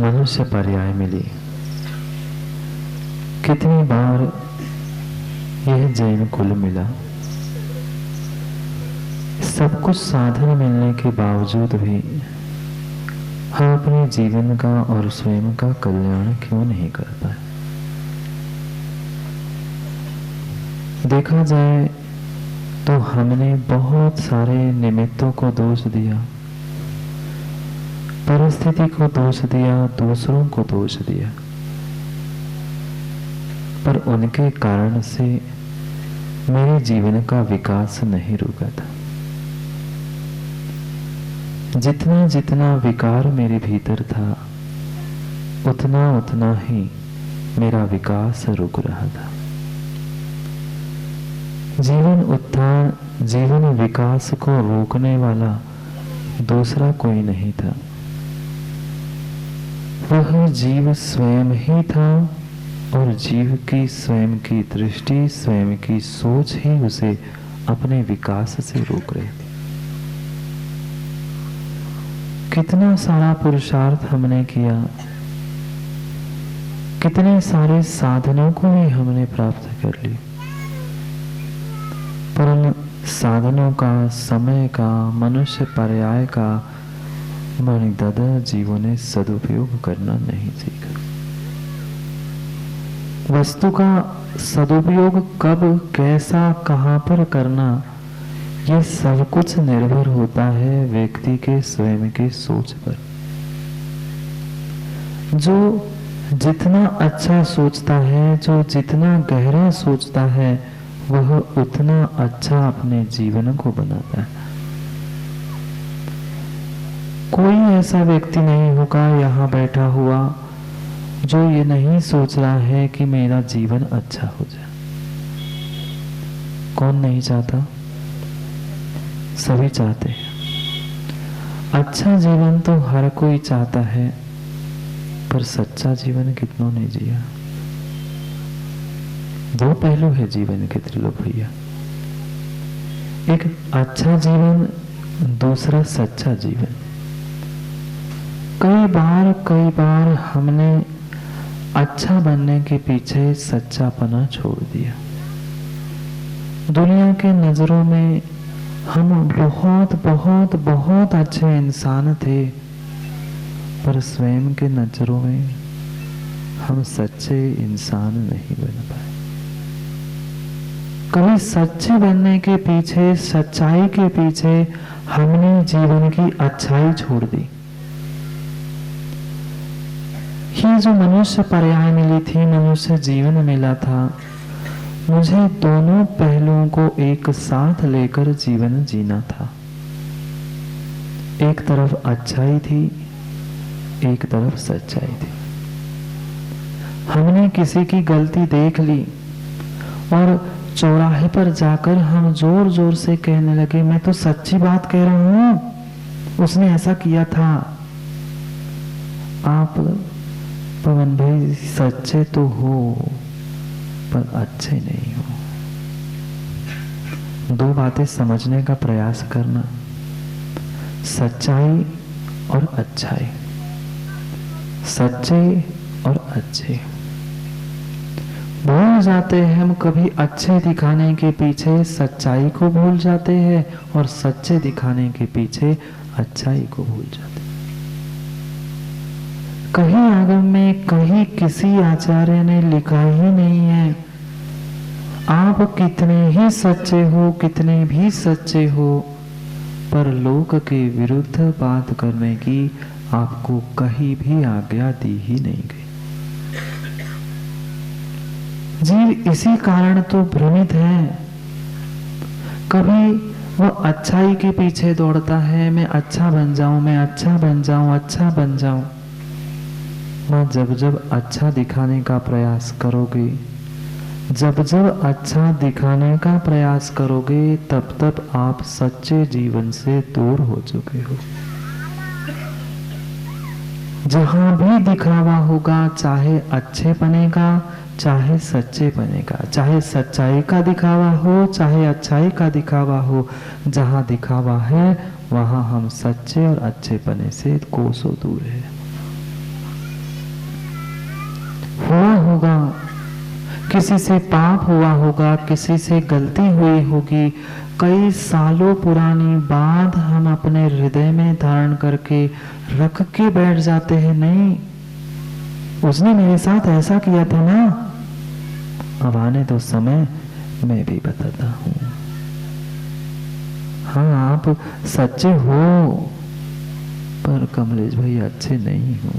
मनुष्य पर्याय मिली। कितनी बार यह जैन कुल मिला। सब कुछ साधन मिलने के बावजूद भी हम अपने जीवन का और स्वयं का कल्याण क्यों नहीं कर पाए? देखा जाए तो हमने बहुत सारे निमित्तों को दोष दिया, परिस्थिति को दोष दिया, दूसरों को दोष दिया, पर उनके कारण से मेरे जीवन का विकास नहीं रुका था। जितना जितना विकार मेरे भीतर था, उतना उतना ही मेरा विकास रुक रहा था। जीवन उत्थान, जीवन विकास को रोकने वाला दूसरा कोई नहीं था, वह जीव स्वयं ही था। और जीव की स्वयं की दृष्टि, स्वयं की सोच ही उसे अपने विकास से रोक रही थी। कितना सारा पुरुषार्थ हमने किया, कितने सारे साधनों को भी हमने प्राप्त कर ली, पर उन साधनों का, समय का, मनुष्य पर्याय का मणिदादा जीवों ने सदुपयोग करना नहीं सीखा। वस्तु का सदुपयोग कब, कैसा, कहां पर करना, ये सब कुछ निर्भर होता है व्यक्ति के स्वयं की सोच पर। जो जितना अच्छा सोचता है, जो जितना गहरा सोचता है, वह उतना अच्छा अपने जीवन को बनाता है। कोई ऐसा व्यक्ति नहीं होगा यहाँ बैठा हुआ जो ये नहीं सोच रहा है कि मेरा जीवन अच्छा हो जाए। कौन नहीं चाहता? सभी चाहते हैं। अच्छा जीवन तो हर कोई चाहता है, पर सच्चा जीवन कितनों ने जिया? दो पहलू है जीवन के त्रिलोक भैया, एक अच्छा जीवन, दूसरा सच्चा जीवन। कई बार हमने अच्छा बनने के पीछे सच्चापना छोड़ दिया। दुनिया के नजरों में हम बहुत बहुत बहुत अच्छे इंसान थे, पर स्वयं के नजरों में हम सच्चे इंसान नहीं बन पाए। कभी सच्चे बनने के पीछे, सच्चाई के पीछे हमने जीवन की अच्छाई छोड़ दी। ये जो मनुष्य पर्याय मिली थी, मनुष्य जीवन मिला था, मुझे दोनों पहलुओं को एक साथ लेकर जीवन जीना था। एक तरफ अच्छाई थी, एक तरफ सच्चाई थी। हमने किसी की गलती देख ली और चौराहे पर जाकर हम जोर जोर से कहने लगे, मैं तो सच्ची बात कह रहा हूं, उसने ऐसा किया था। आप पवन भाई सच्चे तो हो, पर अच्छे नहीं हो। दो बातें समझने का प्रयास करना, सच्चाई और अच्छाई, सच्चे और अच्छे। भूल जाते हैं हम, कभी अच्छे दिखाने के पीछे सच्चाई को भूल जाते हैं और सच्चे दिखाने के पीछे अच्छाई को भूल जाते हैं। कहीं आगम में, कहीं किसी आचार्य ने लिखा ही नहीं है, आप कितने ही सच्चे हो, कितने भी सच्चे हो, पर लोक के विरुद्ध बात करने की आपको कहीं भी आज्ञा दी ही नहीं गई। जीव इसी कारण तो भ्रमित है। कभी वो अच्छाई के पीछे दौड़ता है, मैं अच्छा बन जाऊं, मैं अच्छा बन जाऊं, अच्छा बन जाऊं। मैं जब जब अच्छा दिखाने का प्रयास करोगे, जब जब अच्छा दिखाने का प्रयास करोगे, तब तब आप सच्चे जीवन से दूर हो चुके हो। जहां भी दिखावा होगा, चाहे अच्छे पने का, चाहे सच्चे पने का, चाहे सच्चाई का दिखावा हो, चाहे अच्छाई का दिखावा हो, जहां दिखावा है वहां हम सच्चे और अच्छे पने से कोसों दूर है। किसी से पाप हुआ होगा, किसी से गलती हुई होगी, कई सालों पुरानी बात हम अपने हृदय में धारण करके रख के बैठ जाते हैं। नहीं, उसने मेरे साथ ऐसा किया था ना, अब आने दो समय, मैं भी बताता हूं। हाँ, आप सच्चे हो, पर कमलेश भाई अच्छे नहीं हो।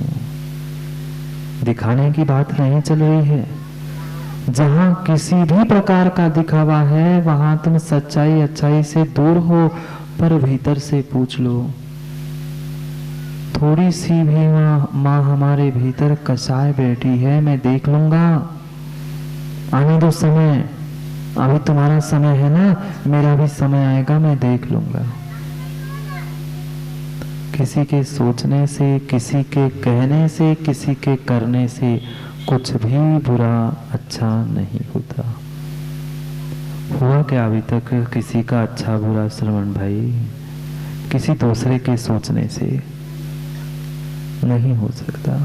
दिखाने की बात नहीं चल रही है। जहां किसी भी प्रकार का दिखावा है, वहां तुम सच्चाई अच्छाई से दूर हो, पर भीतर से पूछ लो। थोड़ी सी भी माँ हमारे भीतर कसाए बैठी है, मैं देख लूंगा। आने दो समय, अभी तुम्हारा समय है ना, मेरा भी समय आएगा, मैं देख लूंगा। किसी के सोचने से, किसी के कहने से, किसी के करने से कुछ भी बुरा अच्छा नहीं होता। हुआ क्या अभी तक किसी का अच्छा बुरा श्रवण भाई? किसी दूसरे के सोचने से नहीं हो सकता।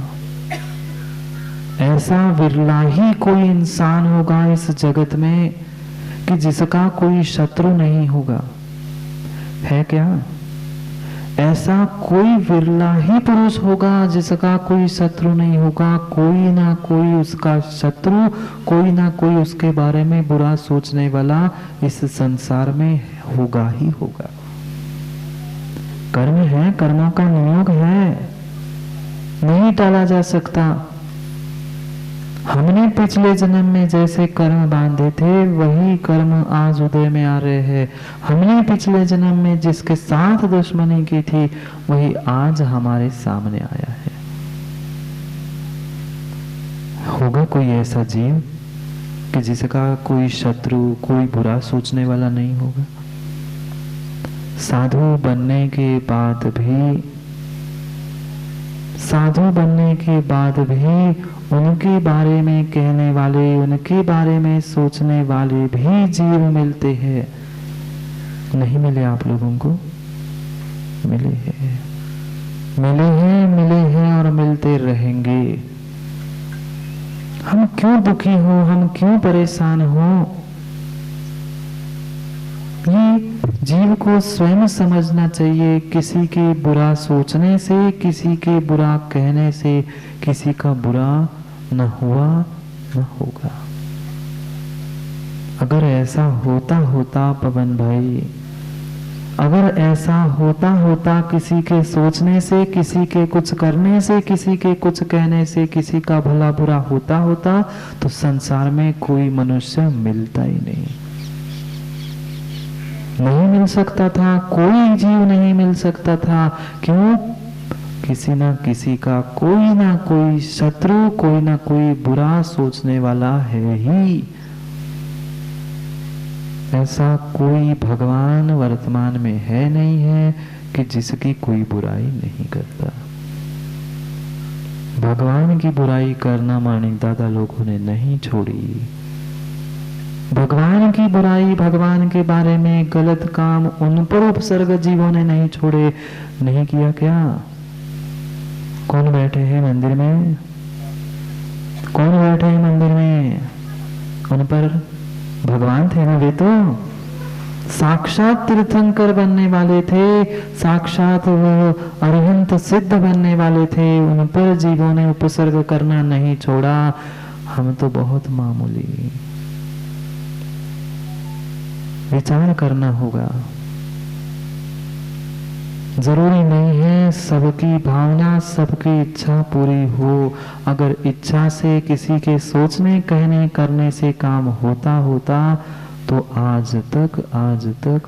ऐसा विरला ही कोई इंसान होगा इस जगत में कि जिसका कोई शत्रु नहीं होगा। है क्या? ऐसा कोई विरला ही पुरुष होगा जिसका कोई शत्रु नहीं होगा। कोई ना कोई उसका शत्रु, कोई ना कोई उसके बारे में बुरा सोचने वाला इस संसार में होगा ही होगा। कर्म है, कर्मों का नियोग है, नहीं टाला जा सकता। हमने पिछले जन्म में जैसे कर्म बांधे थे, वही कर्म आज उदय में आ रहे हैं। हमने पिछले जन्म में जिसके साथ दुश्मनी की थी, वही आज हमारे सामने आया है। होगा कोई ऐसा जीव कि जिसका कोई शत्रु, कोई बुरा सोचने वाला नहीं होगा? साधु बनने के बाद भी, साधु बनने के बाद भी उनके बारे में कहने वाले, उनके बारे में सोचने वाले भी जीव मिलते हैं। नहीं मिले आप लोगों को? मिले हैं, मिले हैं, मिले हैं और मिलते रहेंगे। हम क्यों दुखी हो, हम क्यों परेशान हो? ये जीव को स्वयं समझना चाहिए। किसी के बुरा सोचने से, किसी के बुरा कहने से किसी का बुरा न हुआ न होगा। अगर ऐसा होता पवन भाई, अगर ऐसा होता किसी के सोचने से, किसी के कुछ करने से, किसी के कुछ कहने से किसी का भला बुरा होता तो संसार में कोई मनुष्य मिलता ही नहीं मिल सकता था। कोई जीव नहीं मिल सकता था। क्यों? किसी ना किसी का कोई ना कोई शत्रु, कोई ना कोई बुरा सोचने वाला है ही। ऐसा कोई भगवान वर्तमान में है नहीं है कि जिसकी कोई बुराई नहीं करता। भगवान की बुराई करना माणिक दादा लोगों ने नहीं छोड़ी। भगवान की बुराई, भगवान के बारे में गलत काम उन पर उपसर्ग जीवों ने नहीं छोड़े। नहीं किया क्या? कौन बैठे हैं मंदिर में? कौन बैठे हैं मंदिर में? उन पर भगवान थे ना। वे तो साक्षात तीर्थंकर बनने वाले थे, साक्षात अरिहंत सिद्ध बनने वाले थे। उन पर जीवों ने उपसर्ग करना नहीं छोड़ा। हम तो बहुत मामूली। विचार करना होगा। जरूरी नहीं है सबकी भावना, सबकी इच्छा पूरी हो। अगर इच्छा से, किसी के सोचने, कहने, करने से काम होता तो आज तक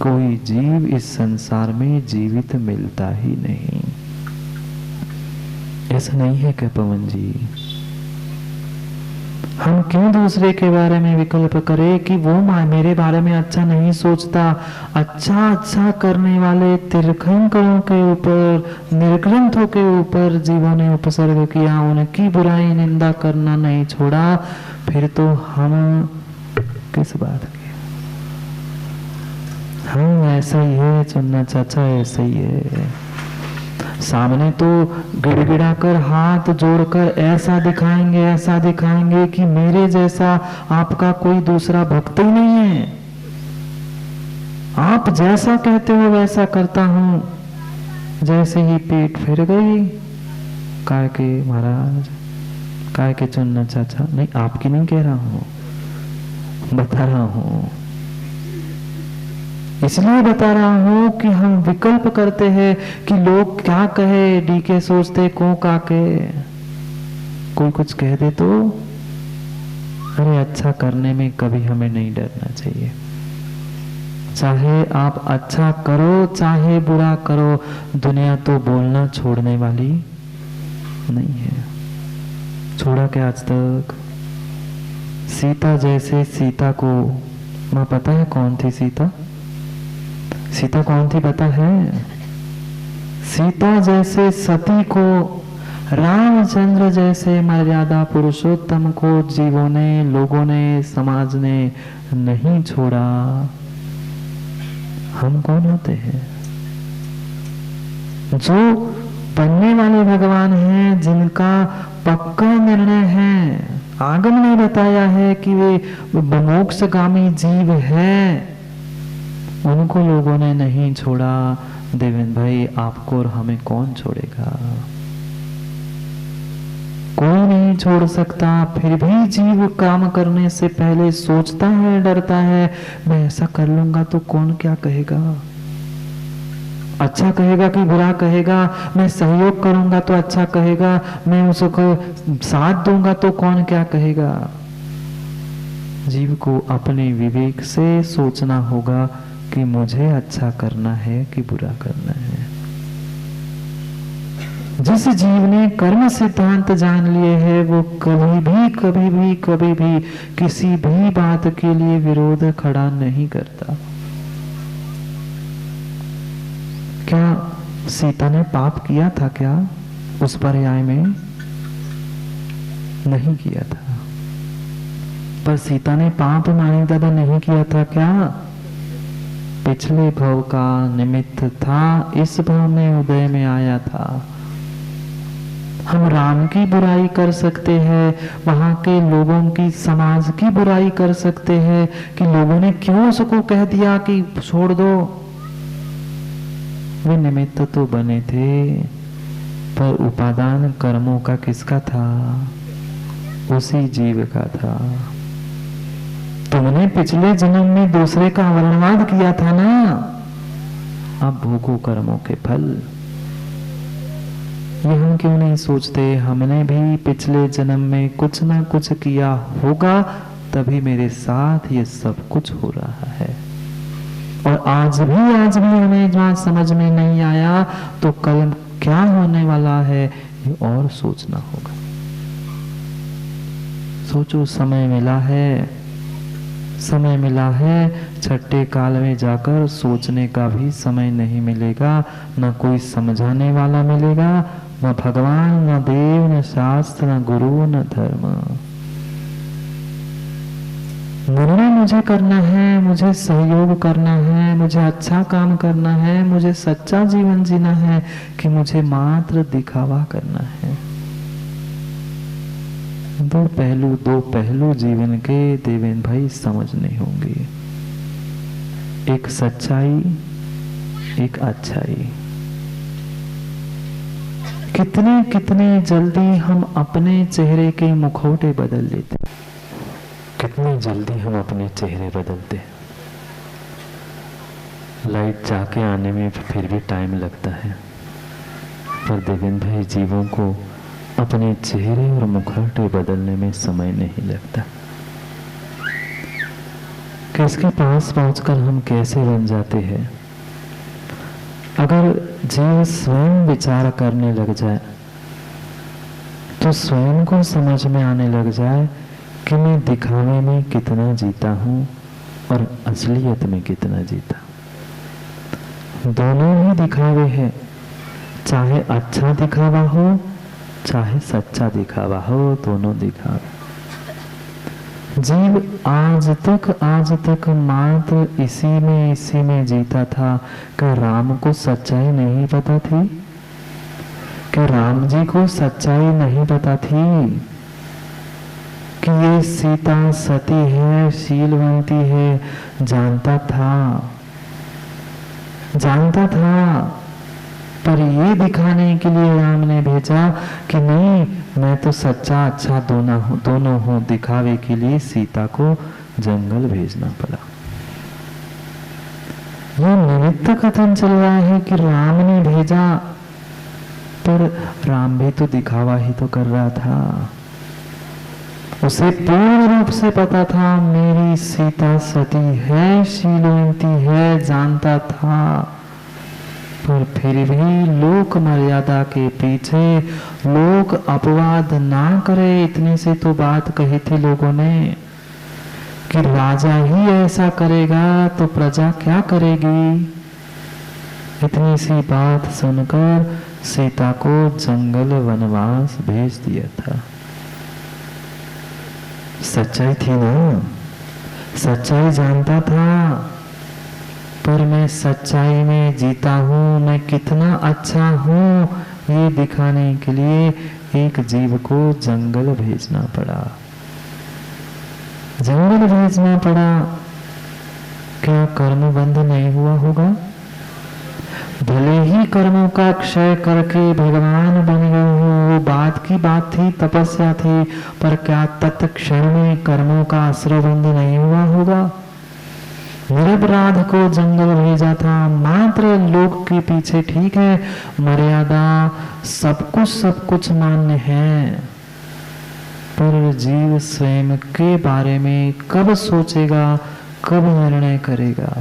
कोई जीव इस संसार में जीवित मिलता ही नहीं। ऐसा नहीं है क्या पवन जी? हम क्यों दूसरे के बारे में विकल्प करें कि वो मेरे बारे में अच्छा नहीं सोचता? अच्छा करने वाले तीर्थंकरों के ऊपर, निर्ग्रंथों के ऊपर जीवों ने उपसर्ग किया, उनकी बुराई निंदा करना नहीं छोड़ा। फिर तो हम किस बात के? हाँ, ऐसा ही है चन्ना चाचा, ऐसा ही है। सामने तो गिड़गिड़ा कर हाथ जोड़कर ऐसा दिखाएंगे कि मेरे जैसा आपका कोई दूसरा भक्त ही नहीं है, आप जैसा कहते हो वैसा करता हूं। जैसे ही पीठ फिर गई, काय के महाराज, काय के चुनना चाचा, नहीं आपकी नहीं कह रहा हूं, बता रहा हूं, इसलिए बता रहा हूं कि हम विकल्प करते हैं कि लोग क्या कहे, डीके सोचते को काके, कोई कुछ कह दे तो। अरे अच्छा करने में कभी हमें नहीं डरना चाहिए, चाहे आप अच्छा करो चाहे बुरा करो, दुनिया तो बोलना छोड़ने वाली नहीं है। छोड़ा क्या आज तक? सीता जैसे सीता को, मां पता है कौन थी सीता? सीता कौन थी पता है? सीता जैसे सती को, रामचंद्र जैसे मर्यादा पुरुषोत्तम को जीवों ने, लोगों ने, समाज ने नहीं छोड़ा। हम कौन होते हैं? जो बनने वाले भगवान हैं, जिनका पक्का निर्णय है, आगम ने बताया है कि वे मोक्षगामी जीव है, उनको लोगों ने नहीं छोड़ा। देवेंद्र भाई आपको और हमें कौन छोड़ेगा? कोई नहीं छोड़ सकता। फिर भी जीव काम करने से पहले सोचता है, डरता है, मैं ऐसा कर लूंगा तो कौन क्या कहेगा, अच्छा कहेगा कि बुरा कहेगा, मैं सहयोग करूंगा तो अच्छा कहेगा, मैं उसको साथ दूंगा तो कौन क्या कहेगा। जीव को अपने विवेक से सोचना होगा कि मुझे अच्छा करना है कि बुरा करना है। जिस जीव ने कर्म सिद्धांत जान लिए है, वो कभी भी किसी भी बात के लिए विरोध खड़ा नहीं करता। क्या सीता ने पाप किया था क्या उस पर्याय में? नहीं किया था। पर सीता ने पाप मानिक दादा नहीं किया था क्या? पिछले भव का निमित्त था, इस भव में उदय में आया था। हम राम की बुराई कर सकते हैं, वहां के लोगों की, समाज की बुराई कर सकते हैं कि लोगों ने क्यों उसको कह दिया कि छोड़ दो। वे निमित्त तो बने थे, पर उपादान कर्मों का किसका था? उसी जीव का था। तुमने पिछले जन्म में दूसरे का वर्णवाद किया था ना, अब भोगो कर्मों के फल। ये हम क्यों नहीं सोचते? हमने भी पिछले जन्म में कुछ ना कुछ किया होगा, तभी मेरे साथ ये सब कुछ हो रहा है। और आज भी हमें जहां समझ में नहीं आया, तो कल क्या होने वाला है ये और सोचना होगा। सोचो, समय मिला है, छठे काल में जाकर सोचने का भी समय नहीं मिलेगा, न कोई समझाने वाला मिलेगा, न भगवान, न देव, न शास्त्र, न गुरु, न धर्म। निर्णय मुझे करना है, मुझे सहयोग करना है, मुझे अच्छा काम करना है, मुझे सच्चा जीवन जीना है कि मुझे मात्र दिखावा करना है। दो पहलू जीवन के देवेंद्र भाई समझने होंगे, एक सच्चाई, एक अच्छाई। कितने जल्दी हम अपने चेहरे के मुखौटे बदल लेते, कितनी जल्दी हम अपने चेहरे बदलते। लाइट जाके आने में फिर भी टाइम लगता है, पर देवेंद्र भाई जीवों को अपने चेहरे और मुखौटे बदलने में समय नहीं लगता। किसके पास पहुंचकर हम कैसे बन जाते हैं? अगर जीव स्वयं विचार करने लग जाए, तो स्वयं को समझ में आने लग जाए कि मैं दिखावे में कितना जीता हूं और असलियत में कितना जीता। दोनों ही दिखावे हैं, चाहे अच्छा दिखावा हो चाहे सच्चा दिखावा हो, दोनों दिखावे। जीव आज तक मात्र इसी में जीता था। क्या राम को सच्चाई नहीं पता थी? कि राम जी को सच्चाई नहीं पता थी कि ये सीता सती है, शीलवंती है। जानता था, पर ये दिखाने के लिए राम ने भेजा कि नहीं, मैं तो सच्चा अच्छा दोनों हूं। दिखावे के लिए सीता को जंगल भेजना पड़ा। ये निमित्त कथन चल रहा है कि राम ने भेजा, पर राम भी तो दिखावा ही तो कर रहा था। उसे पूर्ण रूप से पता था मेरी सीता सती है, शीलवंती है, जानता था। पर फिर भी लोक मर्यादा के पीछे लोग अपवाद ना करे, इतनी से तो बात कही थी लोगों ने कि राजा ही ऐसा करेगा तो प्रजा क्या करेगी। इतनी सी बात सुनकर सीता को जंगल वनवास भेज दिया था। सच्चाई थी ना, सच्चाई जानता था, पर मैं सच्चाई में जीता हूं, मैं कितना अच्छा हूं, ये दिखाने के लिए एक जीव को जंगल भेजना पड़ा। जंगल भेजना पड़ा। क्या कर्म बंध नहीं हुआ होगा? भले ही कर्मों का क्षय करके भगवान बन गए हो, वो बात की बात थी, तपस्या थी, पर क्या तत्क्षण में कर्मों का आश्रयबंध नहीं हुआ होगा? निरपराध को जंगल भेजा था मात्र लोक के पीछे। ठीक है, मर्यादा सब कुछ मान्य है, पर जीव स्वयं के बारे में कब सोचेगा, कब निर्णय करेगा?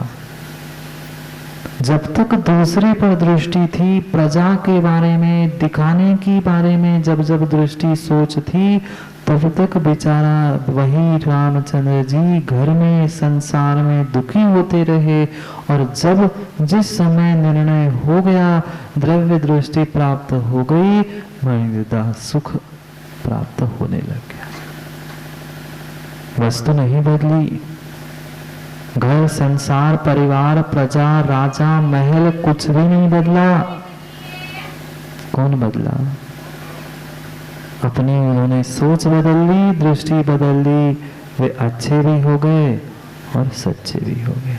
जब तक दूसरे पर दृष्टि थी, प्रजा के बारे में, दिखाने की बारे में जब दृष्टि सोच थी, तब तक बेचारा वही रामचंद्र जी घर में संसार में दुखी होते रहे। और जिस समय निर्णय हो गया, द्रव्य दृष्टि प्राप्त हो गई, मर्यादा सुख प्राप्त होने लग गया। वस्तु नहीं बदली, घर संसार परिवार प्रजा राजा महल कुछ भी नहीं बदला। कौन बदला? अपनी उन्होंने सोच बदल ली, दृष्टि बदल ली, वे अच्छे भी हो गए और सच्चे भी हो गए।